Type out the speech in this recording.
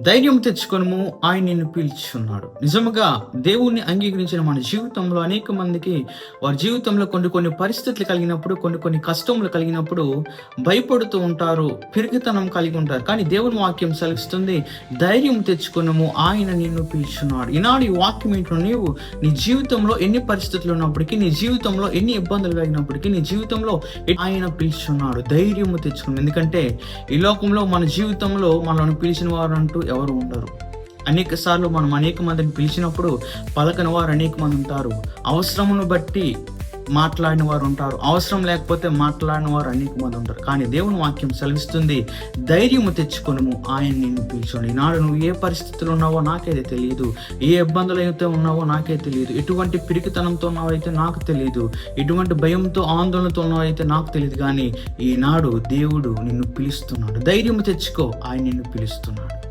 ధైర్యం తెచ్చుకొనుము, ఆయన నిన్ను పిలుచున్నాడు. నిజముగా దేవుణ్ణి అంగీకరించిన మన జీవితంలో అనేక మందికి వారి జీవితంలో కొన్ని పరిస్థితులు కలిగినప్పుడు, కొన్ని కష్టములు కలిగినప్పుడు భయపడుతూ ఉంటారు, పిరికితనం కలిగి ఉంటారు. కానీ దేవుని వాక్యం సెలవిస్తుంది, ధైర్యం తెచ్చుకొనుము, ఆయన నిన్ను పిలుచున్నాడు. ఈనాడు ఈ వాక్యం ఏంటో, నీవు నీ జీవితంలో ఎన్ని పరిస్థితులు ఉన్నప్పటికీ, నీ జీవితంలో ఎన్ని ఇబ్బందులు కలిగినప్పటికీ, నీ జీవితంలో ఆయన పిలుచున్నాడు. ధైర్యము తెచ్చుకున్నాం. ఎందుకంటే ఈ లోకంలో మన జీవితంలో మనల్ని పిలిచిన వారు అంటూ ఎవరు ఉండరు. అనేక సార్లు మనం అనేక మందిని పిలిచినప్పుడు పలకని వారు అనేక మంది ఉంటారు. అవసరమును బట్టి మాట్లాడిన వారు ఉంటారు, అవసరం లేకపోతే మాట్లాడిన వారు అనేక మంది ఉంటారు. కానీ దేవుని వాక్యం సెలవిస్తుంది, ధైర్యము తెచ్చుకొనుము, ఆయన నిన్ను పిలిచాడు. ఈనాడు నువ్వు ఏ పరిస్థితులు ఉన్నావో నాకైతే తెలియదు, ఏ ఇబ్బందులు అయితే ఉన్నావో నాకే తెలియదు, ఎటువంటి పిరికితనంతో ఉన్నావైతే నాకు తెలియదు, ఎటువంటి భయంతో ఆందోళనతో ఉన్నావైతే నాకు తెలియదు. కానీ ఈనాడు దేవుడు నిన్ను పిలుస్తున్నాడు. ధైర్యము తెచ్చుకో, ఆయన నిన్ను పిలుస్తున్నాడు.